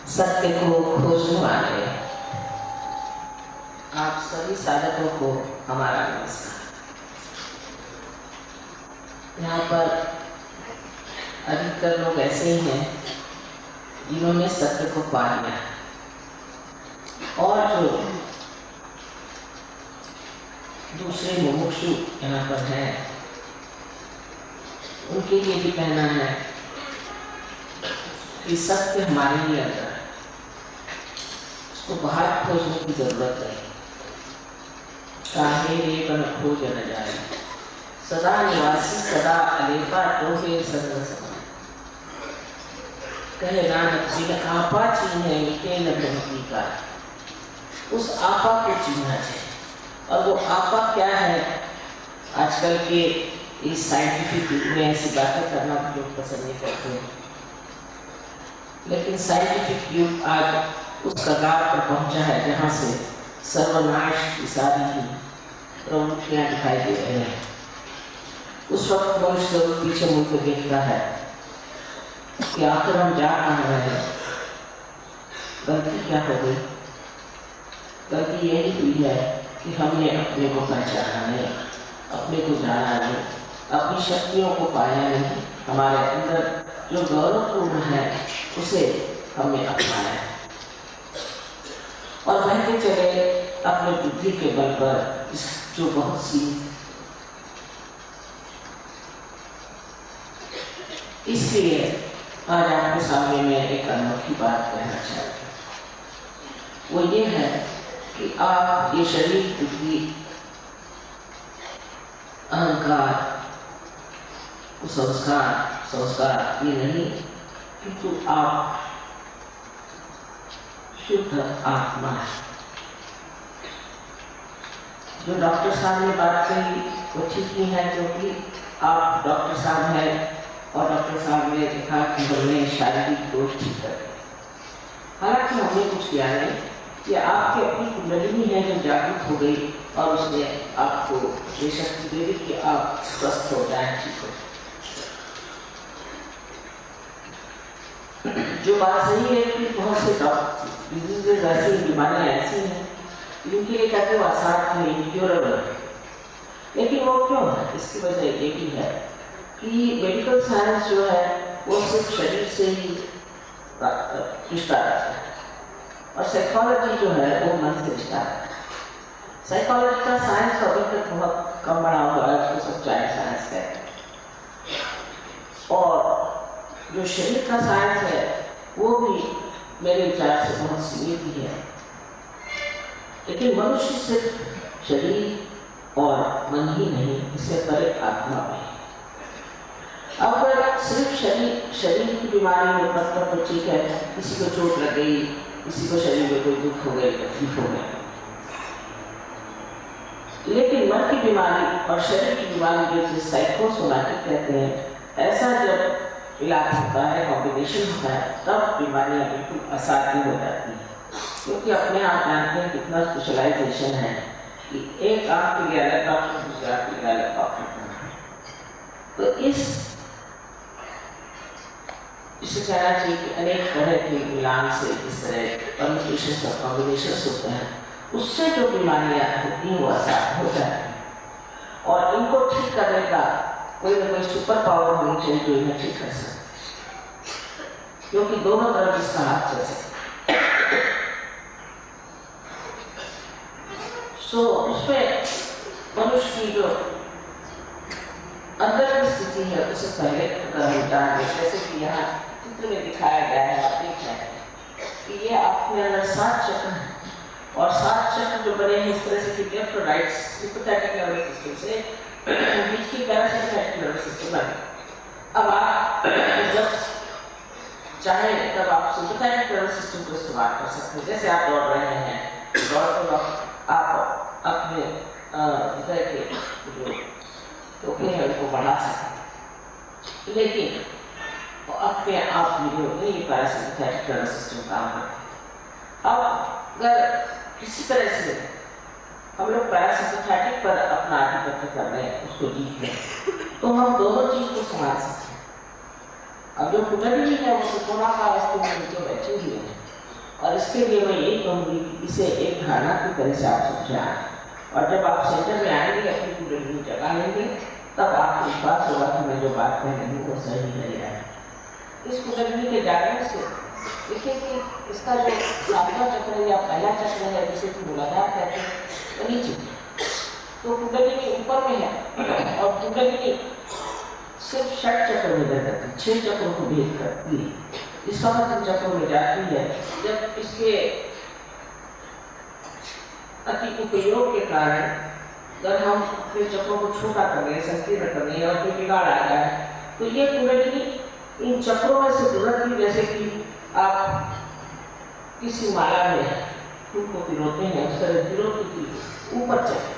सत्य को खोजने वाले आप सभी साधकों को हमारा नमस्कार। यहाँ पर अधिकतर लोग ऐसे ही हैं जिन्होंने सत्य को पा लिया, और जो दूसरे मुमुक्षु यहाँ पर हैं उनके लिए भी कहना है कि सत्य हमारे लिए अंदर है, उसको बाहर खोजने की जरूरत नहीं। काहे रे बन खोज न जाए, सदा निवासी सदा अलेपा टोहे संग समाए। कहे नानक जी ने आपा चीन्हे मिटे न भ्रमती का, उस आपा को चीन्हा चाहिए। और वो आपा क्या है? आजकल के इस साइंटिफिक युग में ऐसी बातें करना लोग पसंद नहीं करते हैं, लेकिन साइंटिफिक युग आज उस कगार पर पहुंचा है जहां से सर्वनाश की सारी ही प्रवृत्तियां दिखाई दे रही हैं। उस वक्त मनुष्य पीछे मुड़ कर देखता है कि आखिर हम जा कहाँ रहे हैं, गलती क्या हो गई। गलती यही हुई है कि हमने अपने को पहचाना नहीं, अपने को जाना नहीं, अपनी शक्तियों को पाया नहीं, हमारे अंदर जो गौरवपूर्ण है उसे हमने अपनाया और बहते चले अपने बुद्धि के बल पर, जो बहुत सी। इसलिए आज आपके सामने मैं एक अनोखी बात कहना चाहती हूँ। वो ये है कि आप ये शरीर, बुद्धि, अहंकार, संस्कार ये नहीं, किंतु आप शुद्ध आत्मा है। जो डॉक्टर साहब ने बात कही वो ठीक ही है, क्योंकि आप डॉक्टर साहब हैं और डॉक्टर साहब ने देखा कि हमने शारीरिक दोष ठीक कर दिए। हालांकि हमने कुछ किया नहीं, कि आपकी अपनी कुंडलिनी है जो जागृत हो गई और उसने आपको ये शक्ति दे दी कि आप स्वस्थ हो जाए, ठीक हो। जो बात सही है कि बहुत से डिजीजेज ऐसी, बीमारियां ऐसी हैं जिनके लिए कहते हो असाध्य है, इनक्योरेबल है, लेकिन वो क्यों है? इसकी वजह ये भी है कि मेडिकल साइंस जो है वो सिर्फ शरीर से ही रिश्ता रखता है और साइकोलॉजी जो है वो मन से रिश्ता रखता है। साइकोलॉजी का साइंस अभी तक बहुत कम बड़ा हुआ है, उसको सब चाइल्ड साइंस कहते हैं, और जो शरीर का साइंस है वो भी मेरे विचार से बहुत सीमित ही है। लेकिन मनुष्य सिर्फ शरीर और मन ही नहीं, इससे परे आत्मा भी। अगर सिर्फ शरीर की बीमारी में मतलब तो ठीक है, किसी को चोट लग गई, किसी को शरीर में कोई दुख हो गया, तकलीफ हो गया, लेकिन मन की बीमारी और शरीर की बीमारी जो साइकोसोमैटिक कहते हैं, ऐसा जब इलाज होता है, कॉम्बिनेशन होता है, तब बीमारियां बिल्कुल असाध्य हो जाती हैं। क्योंकि अपने आप जानते हैं कितना स्पेशलाइजेशन है कि एक आंख के लिए अलग डॉक्टर, दूसरे आंख के लिए अलग डॉक्टर। तो इसे कहना चाहिए कि अनेक तरह के मिलान से इस तरह परम्यूटेशंस और कॉम्बिनेशंस होते हैं, उससे जो बीमारियां होती हैं वो असाध्य हो जाती हैं। और इनको ठीक करने का कोई ना कोई सुपर पावर होनी चाहिए जो इन्हें ठीक कर सकते, क्योंकि दोनों तरफ इसका हाथ चल सकता। उसमें मनुष्य की जो अंदर की स्थिति है उसे पहले मिटाएंगे। जैसे कि यहाँ चित्र में दिखाया गया है, आप देख रहे हैं कि ये आपके अंदर 7 चक्र हैं, और 7 चक्र जो बने हैं इस तरह से कि लेफ्ट और राइट सिंपैथेटिक नर्वस सिस्टम से बीच की पैरासिम्पैथेटिक नर्वस सिस्टम बने। अब आप जब चाहे तब आप सिंपैथेटिक नर्वस सिस्टम को इस्तेमाल कर सकते हैं। जैसे आप दौड़ रहे हैं, दौड़ते वक्त आप अपने हृदय के जो टोके हैं उनको बढ़ा सकते हैं, लेकिन अपने आप नहीं पैरासिम्पैथेटिक नर्वस सिस्टम काम करता है। अब अगर किसी तरह से हम लोग पैरासिम्पैथेटिक पर अपना आधिपत्य कर रहे हैं, उसको जीत लें, तो हम दोनों चीज को संभाल सकते हैं। अब जो कुंडली है वो त्रिकोणाकार अवस्था में जो बैठे हुए हैं, और इसके लिए मैं यही कहूँगी कि इसे एक धारणा की तरह से आप समझें, और जब आप सेंटर में आएंगे अपनी कुंडलिनी जगा लेंगे तब आपको विश्वास होगा कि मैं जो बात कह रही हूँ वो सही है। इस कुंडलिनी के जागरण से देखिए कि इसका जो सातवां चक्र या पहला चक्र है जिसे कि मूलाधार कहते हैं वो नीचे, तो कुंडलिनी ऊपर में है और कुंडलिनी सिर्फ षट चक्र में रह जाती है, 6 चक्रों को भेद करती है। इस समय चक्रों में जाती है जब इसके अति उपयोग के कारण अगर हम अपने चक्रों को छोटा कर रहे हैं, संकीर्ण कर रहे हैं और कोई बिगाड़ आ रहा है तो ये कुंडलिनी इन चक्रों में से गुजरती, जैसे कि आप किसी माला में फूल को पिरोते हैं उस तरह पिरोती थी ऊपर चले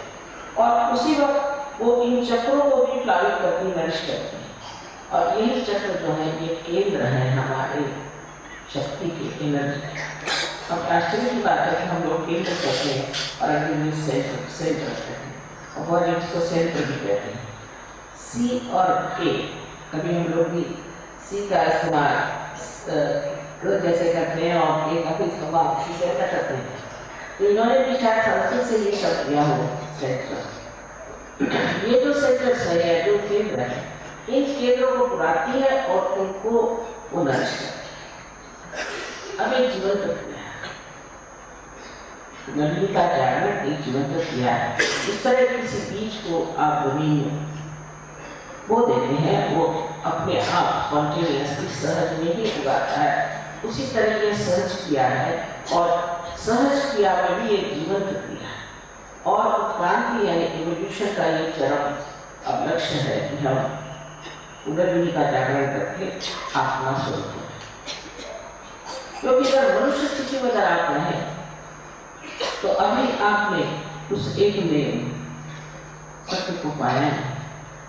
और उसी वक्त वो इन चक्रों को भी प्लावित करती, नरिश करती है। और यही चक्र जो है ये केंद्र है हमारे शक्ति के, एनर्जी। अब आश्चर्य की बात है कि हम लोग केंद्र कहते हैं और अंग्रेजी सेंटर कहते हैं और बहुत इसको सेंटर भी कहते हैं। सी और के, कभी हम लोग भी सी का इस्तेमाल जैसे करते हैं और के का भी इस्तेमाल सी कैसा करते हैं, तो इन्होंने भी शायद संस्कृत से ये शब्द दिया हो सेंटर। ये जो सेंटर है जो केंद्र है, इन केंद्रों को बुलाती है और उनको वो नरिश करती है। अब एक जीवन प्रक्रिया है, कुंडलिनी का जागरण एक जीवन प्रक्रिया है। इस तरह किसी बीज को आप जमीन में बो देते हैं, वो अपने आप स्पॉन्टेनियसली सहज में ही उगाता है। उसी तरह ये सहज क्रिया है और सहज क्रिया में भी एक जीवन प्रक्रिया है और उत्क्रांति यानी इवोल्यूशन का ये चरम अब लक्ष्य है कि हम कुंडलिनी का जागरण करके आत्मा स्वरूप हो। क्योंकि अगर मनुष्य स्थिति में अगर आप रहें तो अभी आपने उस एक में सत्य को पाया है,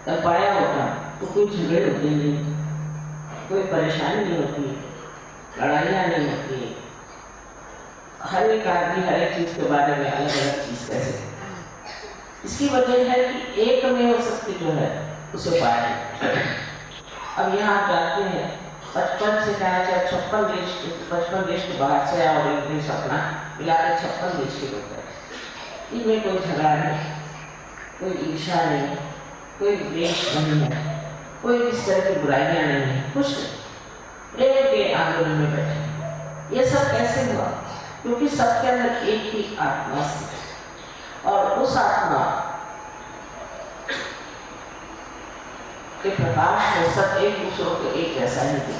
तब पाया होता तो कोई झगड़े होते नहीं, कोई परेशानी नहीं होती, लड़ाइयाँ नहीं होती, हर एक आदमी हर एक चीज के बारे में अलग अलग चीज कैसे। इसकी वजह है कि एक में वो सत्य जो है उसे पाया। अब यहाँ आप जानते हैं 55 से कहा जाए 56 देश के बाहर से और एक देश अपना मिला के 56 देश के लोग हैं। इनमें कोई झगड़ा नहीं, कोई ईर्ष्या नहीं, कोई द्वेष नहीं है, कोई इस तरह की बुराइयां नहीं है, कुछ प्रेम के आंदोलन में बैठे। ये सब कैसे हुआ? क्योंकि सबके अंदर एक ही आत्मा थी और उस आत्मा के प्रकाश में सब एक दूसरों को एक जैसा ही थे।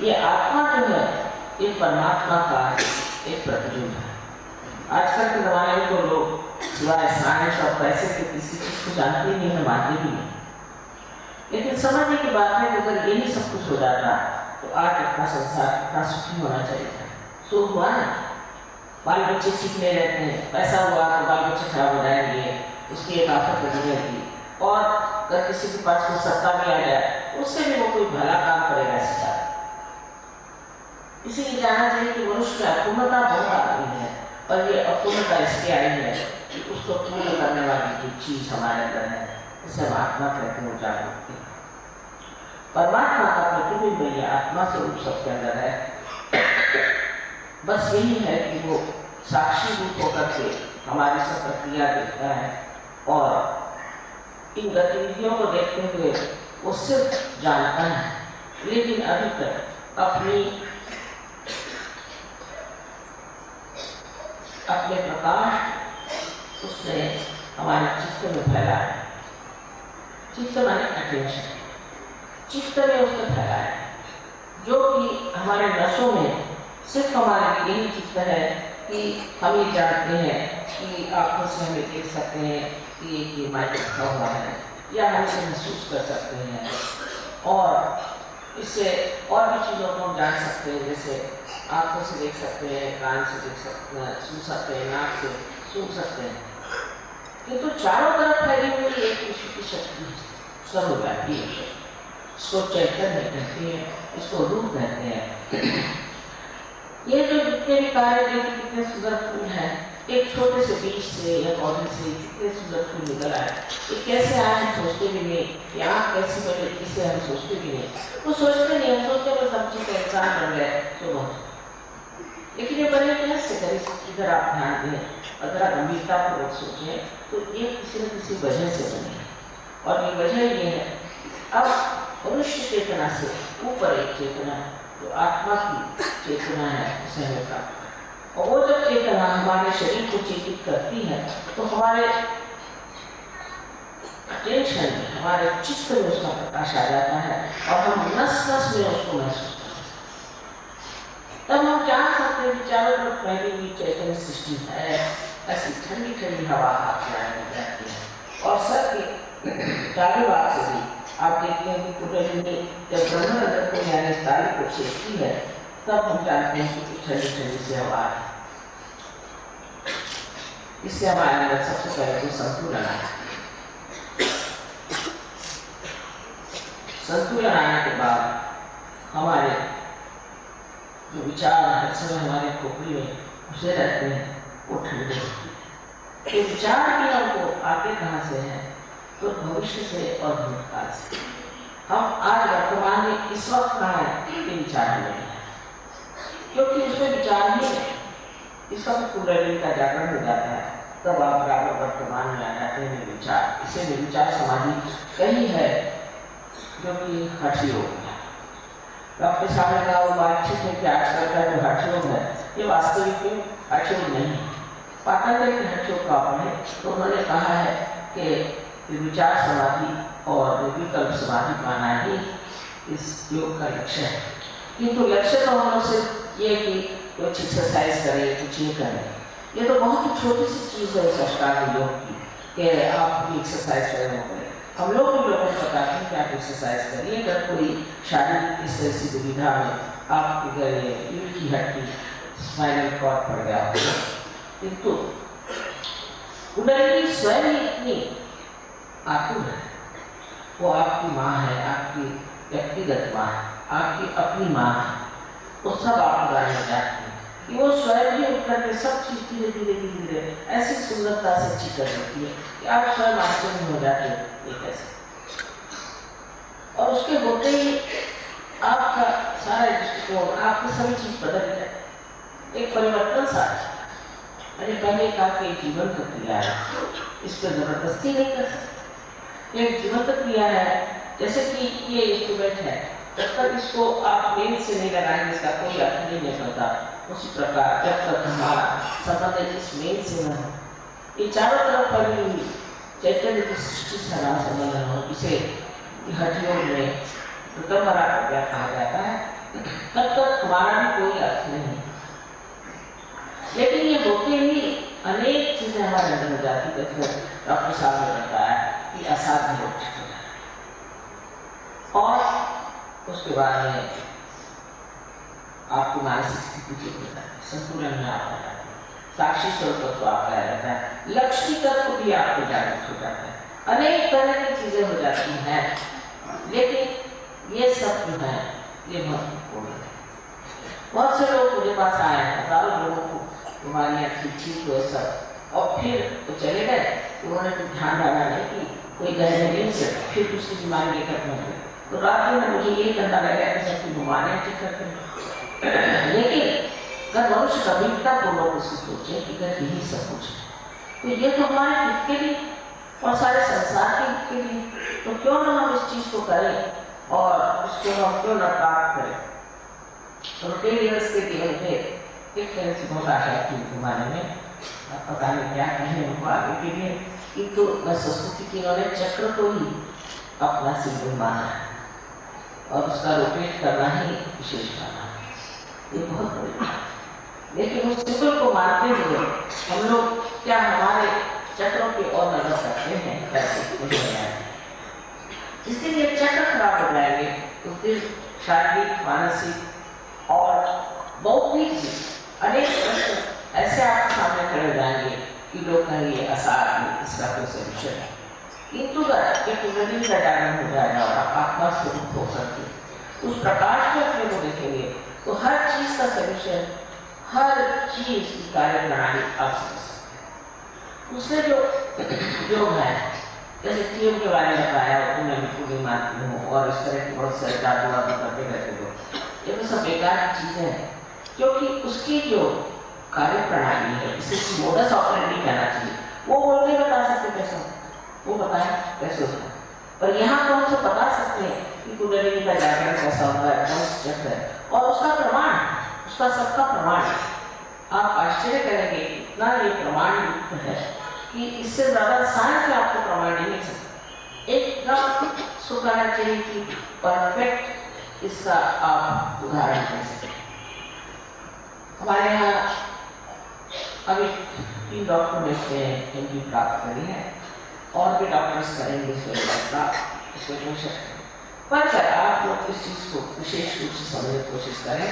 ये आत्मा जो है ये परमात्मा का एक प्रतिबिंब है। आजकल के जमाने में तो लोग सिवाय साइंस और पैसे के किसी चीज को जानते ही नहीं, मानते भी नहीं। लेकिन समझने की बात है कि अगर यही सब कुछ हो जाता तो आज अपना संसार कितना सुखी होना चाहिए था। सो हुआ ना, बाल बच्चे सीखने रहते हैं, पैसा हुआ तो बाल बच्चे खराब हो जाएंगे, उसकी एक आफत लगी रहती। और अगर किसी के पास कोई सत्ता में आ जाए उससे भी वो कोई भला काम करेगा ऐसा। इसीलिए जानना चाहिए कि मनुष्य में अपूर्णता बहुत आ रही है और ये अपूर्णता इसके आई है कि उसको पूर्ण करने वाली जो चीज हमारे अंदर है इसे हम आत्मा कहते हैं, जागृति। परमात्मा का प्रतिबिंब ये आत्मा स्वरूप सबके अंदर है। बस यही है कि वो साक्षी रूप होकर के हमारी सब प्रक्रिया देखता है और इन गतिविधियों को देखते हुए वो सिर्फ जानता है, लेकिन अभी तक अपने प्रकाश उसने हमारे चित्त में फैला है। चित्त माने अटेंशन, चित्त में उसने फैला है जो कि हमारे नसों में सिर्फ हमारे लिए यही चित्त है कि हम ये जानते हैं कि आंखों से हमें देख सकते हैं कि ये माइक रखा हुआ है या हम इसे महसूस कर सकते हैं और इससे और भी चीज़ों को हम जान सकते हैं, जैसे आंखों से देख सकते हैं, कान से देख सकते हैं, सुन सकते हैं, नाक से सुन सकते हैं। किंतु चारों तरफ फैली हुई एक ईश्वर की शक्ति सर्वव्यापी है। इसको चैतन्य कहते हैं, इसको रूप कहते हैं। ये जो जितने भी कार्य जो कितने सुंदर फूल हैं, एक छोटे से बीज से या पौधे से कितने सुंदर फूल निकल आए, ये कैसे आए हम सोचते भी नहीं, या कैसे बने इसे हम सोचते भी नहीं। वो सोचते नहीं, हम सोचते बस हम चीज का इंसान बन गए तो बहुत। ब्रेकलेस से करें, इधर आप ध्यान दें, अगर आप गंभीरतापूर्वक सोचें तो ये किसी न किसी वजह से बनी है। और ये वजह ये है, अब मनुष्य चेतना से ऊपर एक चेतना जो आत्मा की चेतना है उसे हमें प्राप्त है। और वो जब चेतना हमारे शरीर को चेतित करती है तो हमारे अटेंशन में, हमारे चित्त में उसका प्रकाश आ जाता है और हम नस नस में उसको महसूस करते हैं। तब हम जान सकते हैं कि चारों तरफ फैली हुई चैतन्य सृष्टि है, ऐसी ठंडी ठंडी हवा हाथ में आने जाती है। और सर के चारों भाग से भी आप देखते हैं कि कुंडलिनी जब ब्रह्मांड को यानी तारे को छेड़ती है तब हम जानते हैं कि ठंडी ठंडी से हवा है। इससे हमारे अंदर सबसे पहले तो संतुलन आया। संतुलन आने के बाद हमारे जो विचार हर समय हमारे खोपड़ी में घुसे रहते हैं वो ठंडे होते हैं। तो विचार भी हमको आते कहाँ से है? तो भविष्य से और भूतकाल से। हम आज वर्तमान में इस वक्त कहाँ है ये विचार नहीं है, क्योंकि उसमें विचार ही है। इसका तो कुंडलिनी का जागरण हो जाता है, तब आप बराबर वर्तमान में आ जाते हैं विचार। इसे विचार समाधि कही है जो कि हठ योग है। डॉक्टर साहब ने कहा वो बातचीत है कि आजकल का जो हठ योग है ये वास्तविक में हठ योग नहीं है। पातंजलि के हठ योग का पढ़े तो उन्होंने कहा है कि विचार समाधि और विकल्प समाधि पाना ही इस योग का लक्ष्य है। किंतु लक्ष्य तो हम लोग सिर्फ ये कि कुछ एक्सरसाइज करें, कुछ ये करें, ये तो बहुत ही छोटी सी चीज़ है इस अष्टांग योग की कि आप भी एक्सरसाइज करें। हम लोग भी लोगों को बताते हैं कि आप एक्सरसाइज करिए। अगर कोई शारीरिक इस तरह की दुविधा में आपके घर रीढ़ की हड्डी स्पाइनल कॉर्ड पड़ गया हो, किंतु कुंडलिनी स्वयं ही इतनी आतुर है, वो आपकी माँ है, आपकी व्यक्तिगत माँ है, आपकी अपनी माँ है, वो सब आप गाने जाते हैं कि वो स्वयं ही उठ करके सब चीज़ धीरे धीरे धीरे धीरे ऐसी सुंदरता से अच्छी कर देती है कि आप स्वयं आश्चर्य हो जाते हैं ये कैसे। और उसके होते ही आपका सारा दृष्टिकोण, आपकी सभी चीज बदल जाए, एक परिवर्तन सा। अरे पहले का जीवन प्रक्रिया है, इस पर जबरदस्ती नहीं कर सकते। एक जीवन प्रक्रिया है, जैसे कि ये इंस्ट्रूमेंट है, जब तक इसको आप मेन से नहीं लगाएंगे इसका कोई अर्थ नहीं निकलता। उसी प्रकार जब तक हमारा संबंध इस मेन से न हो, ये चारों तरफ फैली हुई चैतन्य की सृष्टि से हमारा संबंध न हो, इसे हठ योग में ऋतुमरा प्रज्ञा कहा जाता है, तब तक हमारा भी कोई अर्थ नहीं। लेकिन ये होते ही अनेक चीजें हमारे अंदर हो जाती है। डॉक्टर साहब ने बताया कि असाध्य हो जाता है, और उसके बाद में आपकी मानसिक स्थिति ठीक हो जाती है, संतुलन में आप आ जाते हैं, साक्षी स्वरूप तो आपका रहता है, लक्ष्मी तत्व भी आपको जागृत हो जाता है, अनेक तरह की चीजें हो जाती हैं। लेकिन ये सब जो है ये महत्वपूर्ण है। बहुत से लोग मुझे पास आए हैं, हजारों लोगों को बीमारियाँ ठीक हुए सब, और फिर तो चले गए, उन्होंने तो ध्यान डाला नहीं कि कोई गहरे से फिर दूसरी बीमारी लेकर पहुँच गए। तो रात में मुझे ये करना लगा कि सबकी बीमारियाँ ठीक करते हैं। लेकिन अगर मनुष्य गंभीरतापूर्वक उसको सोचे कि अगर यही सब कुछ है तो ये तो हमारे हित के लिए और सारे संसार के हित के लिए, तो क्यों ना हम इस चीज को करें और उसको हम क्यों ना प्राप्त करें। रोटेरियंस के जीवन पे एक तरह से बहुत आशा थी जमाने में, पता नहीं क्या कहें उनको आगे के लिए, किंतु मैं संस्कृति की उन्होंने चक्र को ही अपना सिंबल माना है और उसका रोटेट करना ही विशेष माना है। ये बहुत बड़ी बात है। लेकिन उस सिंबल को मानते हुए हम लोग क्या हमारे चक्रों की ओर नजर करते हैं, कैसे इसीलिए चक्र खराब हो जाएंगे तो फिर शारीरिक, मानसिक और बौद्धिक अनेक प्रश्न ऐसे आपके सामने खड़े हो जाएंगे कि लोग कहेंगे असाध्य, इसका कोई सोल्यूशन है। किंतु जब कुंडलिनी का जागरण हो जाएगा और आप आत्मा स्वरूप हो करके उस प्रकाश में अपने को देखेंगे तो हर चीज का सोल्यूशन, हर चीज की कार्य प्रणाली आप समझ सकते हैं। उससे जो योग है, जैसे टीएम के बारे में बताया, मैं बिल्कुल नहीं मानती हूँ और इस तरह की बहुत सारे जादू करते रहते लोग, ये तो सब बेकार की चीजें हैं, क्योंकि उसकी जो कार्य प्रणाली है, इसे मोडस ऑपरेंडी कहना चाहिए। वो बोल के बता सकते कैसे, वो बताए कैसे होता है। पर यहाँ तो हमसे बता सकते हैं कि कुंडलिनी का जागरण कैसा होता है, कौन सा चक्र है, और उसका प्रमाण, उसका सबका प्रमाण। आप आश्चर्य करेंगे इतना ये प्रमाण युक्त है कि इससे ज्यादा साइंस में आपको प्रमाण नहीं मिल सकता। एकदम सुखाना चाहिए कि परफेक्ट इसका आप उदाहरण दे सकें। हमारे यहाँ अभी 3 डॉक्टर में से इनकी प्राप्त करी है, और भी डॉक्टर्स करेंगे पर सर आप लोग इस चीज को विशेष रूप से समझने की कोशिश करें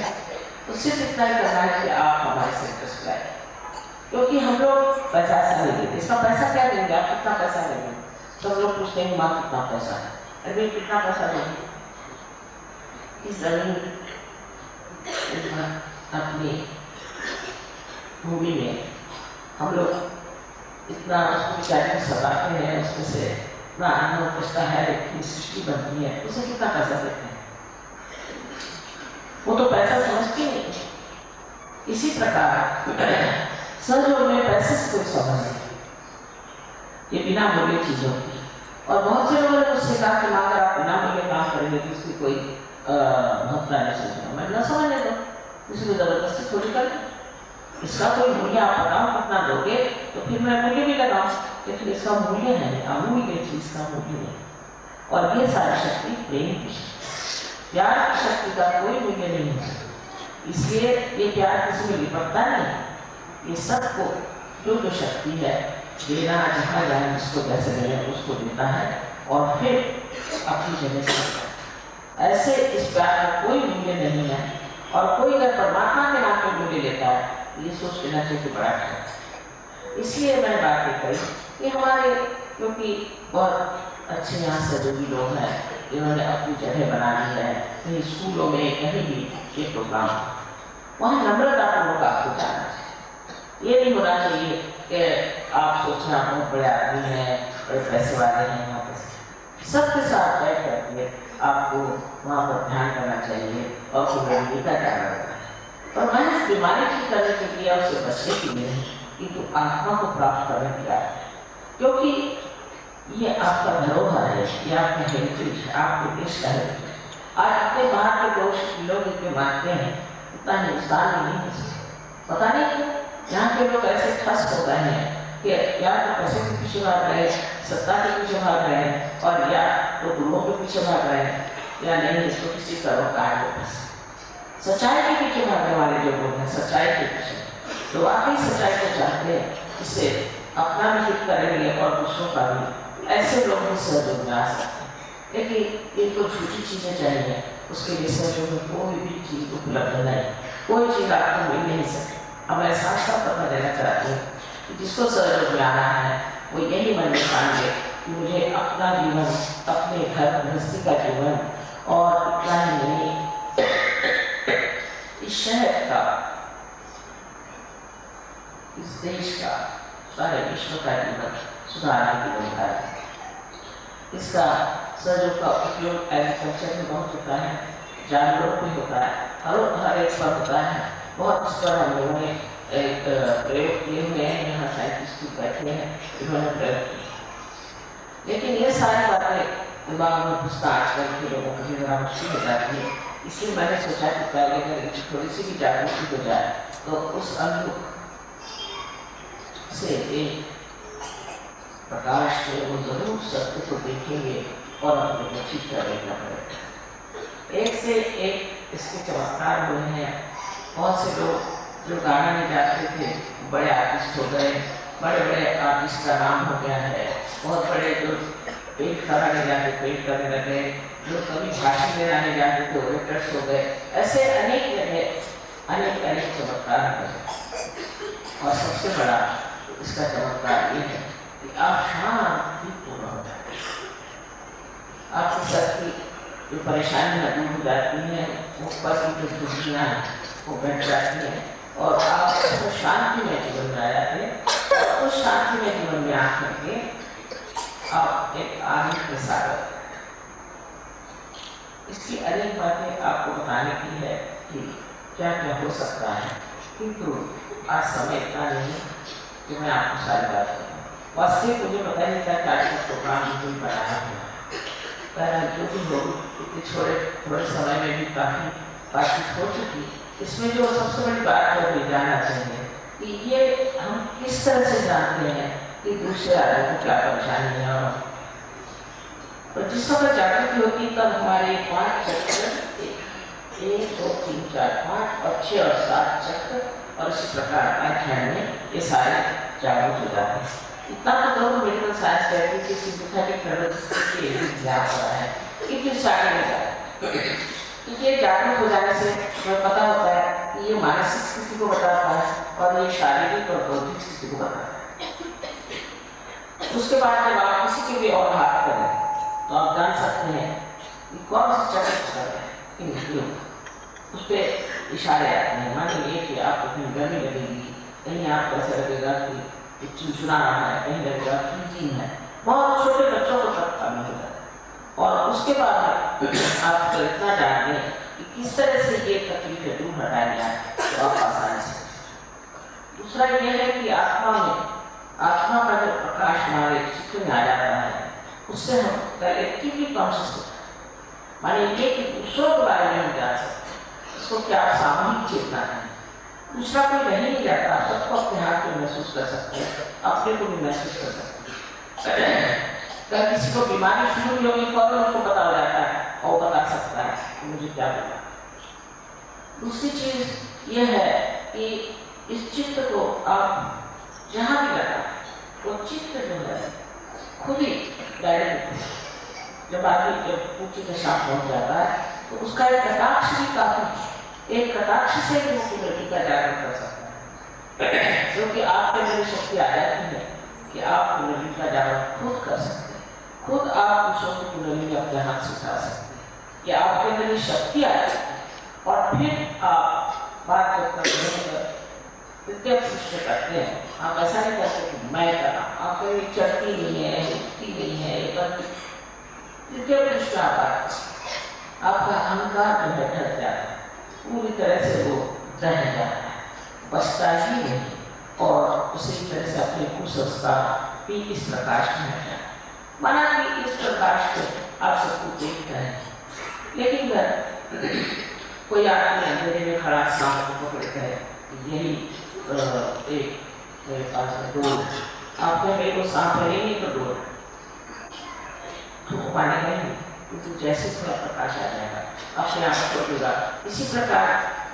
तो सिर्फ इतना ही करना है कि आप हमारे सेंटर्स पे आए, क्योंकि हम लोग पैसा ऐसा नहीं देते। इसका पैसा क्या देंगे, आप कितना पैसा देंगे? सब लोग पूछते हैं माँ कितना पैसा है, अरे कितना पैसा देंगे? इस जमीन अपनी भूमि में हम लोग इतना उसको विचार सताते हैं, उसमें से इतना अन्न उपजता है, इतनी सृष्टि बनती है, उसे कितना पैसा देते हैं? वो तो पैसा समझते नहीं। इसी प्रकार सहयोग में पैसे से कोई समझ नहीं, ये बिना मूल्य चीजों की। और बहुत से लोगों ने मुझसे कहा कि अगर आप बिना मूल्य काम करेंगे तो उसकी कोई महत्ता नहीं समझेगा। मैं न समझने दो, किसी को जबरदस्ती थोड़ी कर, इसका कोई मूल्य आप बताओ कितना दोगे तो फिर मैं मूल्य भी लगाऊं, लेकिन इसका मूल्य है अमूल्य चीज का मूल्य नहीं। और ये सारी शक्ति प्रेम की शक्ति, प्यार की शक्ति का कोई मूल्य नहीं है। इसलिए ये प्यार किसी में लिपटता नहीं, ये सबको जो शक्ति है देना, जहाँ जाए जिसको जैसे मिले उसको देता है और फिर अपनी जगह से। ऐसे इस प्यार का कोई मूल्य नहीं है, और कोई अगर परमात्मा के नाम पे मूल्य लेता है ये सोच लेना चाहिए कि बड़ा है। इसलिए मैं बात ये कही कि हमारे क्योंकि बहुत अच्छे यहाँ से जो भी लोग हैं इन्होंने अपनी जगह बना ली है, कहीं स्कूलों में कहीं भी ये प्रोग्राम वहाँ नम्रतापूर्वक आपको जाना चाहिए। ये नहीं होना चाहिए कि आप सोचना बहुत बड़े आदमी हैं, बड़े पैसे वाले हैं, यहाँ पे सबके साथ बैठ करके आपको वहाँ पर ध्यान करना चाहिए और कुंडलिनी का ध्यान रखना है। और मैं बीमारी ठीक करने के लिए उससे बचने के लिए किंतु आत्मा को प्राप्त करने के लिए, क्योंकि ये आपका धरोहर है, ये आपका हेरिटेज है, आपके देश का हेरिटेज है। आज अपने बाहर के दोष लोग इतने मानते हैं, इतना हिंदुस्तान में नहीं है। पता नहीं क्यों यहाँ के लोग ऐसे ठस हो गए हैं कि या तो पैसे के पीछे भाग रहे हैं, सत्ता के पीछे भाग रहे हैं, और या तो गुरुओं के पीछे भाग रहे हैं, या नहीं इसको किसी सरोकार के पास सच्चाई के पीछे भागने वाले जो लोग हैं, सच्चाई के पीछे तो वाकई सच्चाई को चाहते हैं, इससे अपना भी हित करेंगे और दूसरों का भी, ऐसे लोग भी सहयोग में आ सकते हैं। लेकिन इनको झूठी चीजें चाहिए, उसके लिए सहयोग में कोई भी चीज उपलब्ध नहीं, कोई चीज आपको मिल नहीं सकती। अब मैं साफ साफ पता देना चाहती हूँ कि जिसको सहयोग में आना है वो यही मन में मांगे कि मुझे अपना जीवन, अपने घर गृहस्थी का जीवन, और इतना ही नहीं इस शहर का, इस देश का, सारे विश्व का जीवन सुधारने की योजना है। इसका सहयोग का उपयोग एग्रीकल्चर में बहुत होता है, जानवरों पे होता है, हर एक पर होता है। बहुत इस पर हम लोगों ने एक प्रयोग किए हुए हैं, यहाँ साइंटिस्ट बैठे हैं, इन्होंने प्रयोग किए। लेकिन ये सारी बातें दिमाग में घुसना आजकल के लोगों के लिए जरा मुश्किल हो जाती है, इसलिए मैंने सोचा कि पहले अगर थोड़ी सी भी जागृति हो जाए तो उस अंग से एक प्रकाश से वो जरूर सत्य को देखेंगे और अपने को ठीक करेगा। एक से एक इसके चमत्कार हुए हैं। बहुत से लोग जो गाना नहीं जाते थे बड़े आर्टिस्ट हो गए, बड़े बड़े आर्टिस्ट का नाम हो गया है। बहुत बड़े जो पेंट कराने जाते पेंट करने लगे, जो कभी भाषण देना नहीं जाते थे ओरेटर्स हो गए। ऐसे अनेक जगह अनेक अनेक चमत्कार हैं। और सबसे बड़ा इसका चमत्कार ये है कि आप शांतिपूर्ण हो जाते हैं, आपकी सबकी जो परेशानियाँ दूर हो जाती हैं, ऊपर की जो खुशियाँ वो बैठ जाती हैं और आप उसको शांति में जीवन में आ जाते हैं। और उस शांति में जीवन में आकर के आप एक आनंद के साथ, इसकी अनेक बातें आपको बताने की है कि क्या क्या हो सकता है, किंतु आज समय इतना नहीं कि मैं आपको सारी बात करूँ। वास्तविक मुझे पता नहीं था कि आज का प्रोग्राम मुझे बनाया हुआ, पर जो भी हो इतने थोड़े समय में भी काफ़ी बातचीत हो चुकी। इसमें जो सबसे बड़ी बात है वो जानना चाहिए कि ये हम किस तरह से जानते हैं कि दूसरे आदमी को क्या परेशानी है। और जिस समय जागृति होती तब हमारे 5 चक्र 1 2 3 4 5 और 6 और 7 चक्र और इसी प्रकार आख्यान में ये सारे जागरूक हो जाते हैं। इतना तो मेडिकल साइंस कहती है कि सिंथेटिक नर्वस सिस्टम के ज्ञान हो रहा है कि किस सारे में जाए, क्योंकि जागरूक हो जाने से हमें पता होता है कि ये मानसिक स्थिति को बताता है और ये शारीरिक और बौद्धिक स्थिति को बताता है। उसके बाद जब आप किसी के भी और हाथ करें तो आप जान सकते हैं कि कौन सी चक्र कर रहे हैं, उस पर इशारे आते हैं। मान लीजिए कि आपको कहीं गर्मी लगेगी, कहीं आपको ऐसा लगेगा कि चुनचुना रहा है, कहीं लगेगा कीजिंग है, बहुत छोटे बच्चों को तक करना होता है। और उसके बाद आप इतना जान लें कि किस तरह से ये तकलीफें दूर हटाया जाए तो आप आसानी से। दूसरा ये है कि आत्मा का जो प्रकाश हमारे चित्र में आ जाता है उससे हम कलेक्टिवली कॉन्शियस होते हैं। माने ये कि दूसरों के बारे में हम जान सकते हैं, इसको क्या सामूहिक चेतना है। दूसरा कोई रह नहीं जाता, सबको अपने हाथ में महसूस कर सकते हैं, अपने को भी महसूस कर सकते हैं। अगर किसी को बीमारी शुरू भी होगी तो उसको पता हो जाता है और बता सकता है कि मुझे क्या पता। दूसरी चीज यह है कि इस चित्र को आप जहाँ भी लगा वो चित्र जो है खुद ही डायरेक्ट जब आदमी जब ऊंची दशा पहुंच जाता है तो उसका एक कटाक्ष भी काफी, एक कटाक्ष से भी वो कुदरती का जागरण कर सकता है, क्योंकि आपके अंदर शक्ति आ जाती है कि आप कुंडली का जागरण खुद कर सकते हैं, खुद आप दूसरों की कुंडली अपने हाथ से उठा सकते हैं, कि आपके अंदर शक्ति आ जाती है। और फिर आप बात जब करते तृतीय पुरुष करते हैं, आप ऐसा नहीं करते कि मैं कर रहा हूँ, आप कहीं चढ़ती नहीं है, उठती नहीं है, तृतीय पुरुष में आपका अहंकार जो है ढक जाता है, पूरी तरह से वो रह जाता है, बचता ही नहीं। और उसी तरह से अपने कुसंस्कार भी इस प्रकाश में हट जाए। माना कि इस प्रकाश को आप सब कुछ देखते हैं, लेकिन कोई आदमी अंधेरे में खड़ा सांप को पकड़ता है, यही एक मेरे पास में डोर, आपने मेरे को सांप है नहीं तो डोर तो पानी नहीं, क्योंकि जैसे थोड़ा प्रकाश आ जाएगा अपने आप को जुड़ा। इसी प्रकार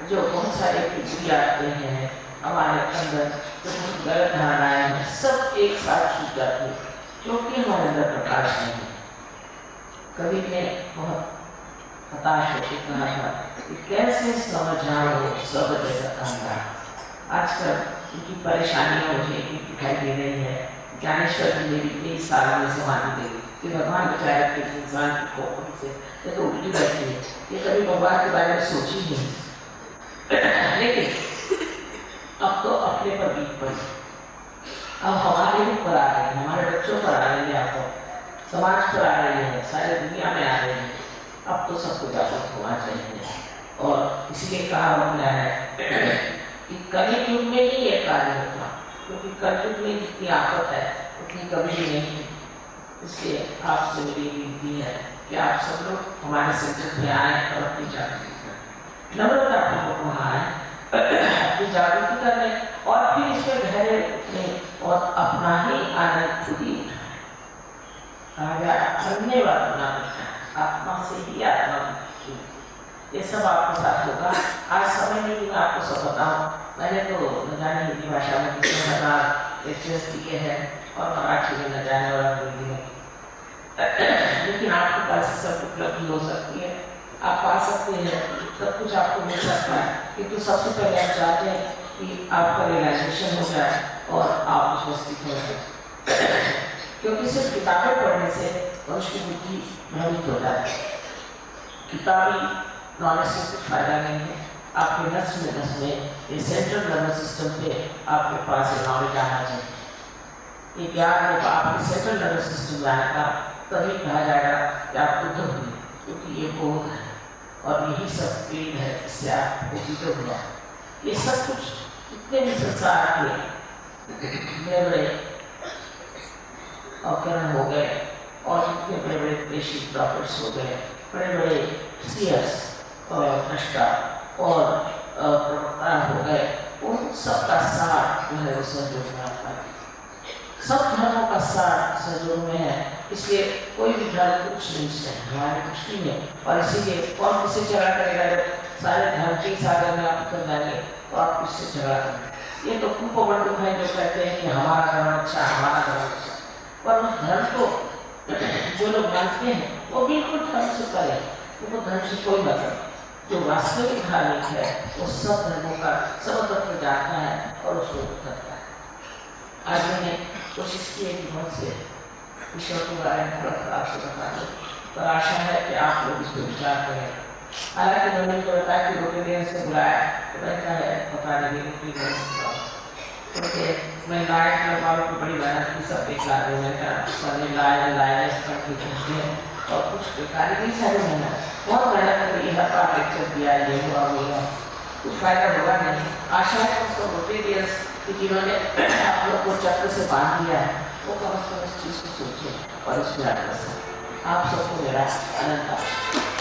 जो बहुत सारे पृथ्वी आते हैं हमारे अंदर, जो गलत धारणाएं हैं, सब एक साथ छूट जाती है, क्योंकि हमारे अंदर प्रकाश नहीं है। कभी ने बहुत हताश होकर कहा था कि कैसे समझाओ सब जगत अंधार। आजकल उनकी परेशानियां मुझे दिखाई दे रही है। ज्ञानेश्वर जी ने भी 23 साल में समाधि दे दी कि भगवान बेचारे के इंसान की खोपड़ी से ये तो उल्टी बैठी है, ये कभी भगवान के बारे में सोची नहीं। लेकिन अब तो अपने पर बीत पड़ी, अब हमारे ऊपर आ रही है, हमारे बच्चों पर आ रही है, आपको समाज पर आ रही है, सारी दुनिया में आ रही है। अब तो सबको जागरूक होना चाहिए। और इसलिए कहा गया है कि कलयुग युग में ही ये कार्य होगा, क्योंकि कलयुग में जितनी आफत है उतनी कभी भी नहीं। इसलिए आपसे मेरी विनती है कि आप सब लोग हमारे सेंटर में आए और अपनी जागृति करें, नम्रता पूर्वक वहाँ आए, अपनी जागृति करें और फिर इसमें गहरे उठने और अपना ही आनंद खुद ही धन्यवाद बना है, आत्मा से ही आत्मा। ये सब आपके साथ होगा। आज समय नहीं मैं आपको सब बताऊं, मैंने तो न जाने हिंदी भाषा में कितने हजार लेक्चर्स दिए हैं और मराठी में न जाने वाला हिंदी में, लेकिन आपके पास सब उपलब्धि हो सकती है, आप पा सकते हैं, सब कुछ आपको मिल सकता है। किंतु सबसे पहले आप चाहते हैं कि आपका रियलाइजेशन हो जाए और आप उपस्थित हो जाए, क्योंकि सिर्फ किताबें पढ़ने से मनुष्य की बुद्धि भ्रमित हो जाती है। किताबी नॉलेज से कुछ फायदा नहीं है। आपके नस में ये सेंट्रल नर्वस सिस्टम पे आपके पास ये नॉलेज आना चाहिए। ये ज्ञान जब आपके सेंट्रल नर्वस सिस्टम में आएगा तभी कहा जाएगा कि आप बुद्ध हुए, क्योंकि ये बोध है और यही सब पेड़ है, इससे आप बुद्ध हुआ। ये सब कुछ कितने भी संसार के बड़े बड़े अवकरण हो गए और जितने बड़े बड़े प्रेषित प्रॉफिट्स हो गए, बड़े बड़े सीयर्स और दृष्टा और प्रवक्ता हो गए, उन सबका सार जो है वो सहयोग में आता है। सब धर्मों का सार सहयोग में है, इसलिए कोई भी धर्म कुछ नहीं है हमारे दृष्टि में। और इसीलिए कौन किसी झगड़ा करेगा? सारे धर्म के सागर में आप कर जाएंगे तो आप किससे झगड़ा करेंगे? ये तो कुपबंधु है जो कहते हैं कि हमारा धर्म अच्छा, हमारा धर्म अच्छा, पर उस धर्म को जो लोग मानते हैं वो बिल्कुल धर्म से करें, उनको धर्म से कोई मतलब। जो वास्तविक धार्मिक है वो सब धर्मों का सब तत्व जानता है और उसको करता है। आज मैंने कोशिश की है कि बहुत से विषयों के बारे में थोड़ा आपसे बता दूं, पर आशा है कि आप लोग इस पर विचार करें। हालांकि मैंने उनको बताया कि रोटी देने से बुलाया तो कहता है पता नहीं रोटी देने से बुलाओ, क्योंकि मैं लाइट में वालों को बड़ी मेहनत की सब बेकार है, मैंने लाए और कुछ बेकार नहीं, सारी मेहनत बहुत मेहनत करी है, लेक्चर दिया, ये हुआ वो हुआ, कुछ फायदा होगा नहीं। आशा है उसको रोटी दिया कि जिन्होंने आप लोग को चक्र से बांध दिया है वो कम से कम इस चीज़ को सोचें और इसमें आप सबको मेरा अनंत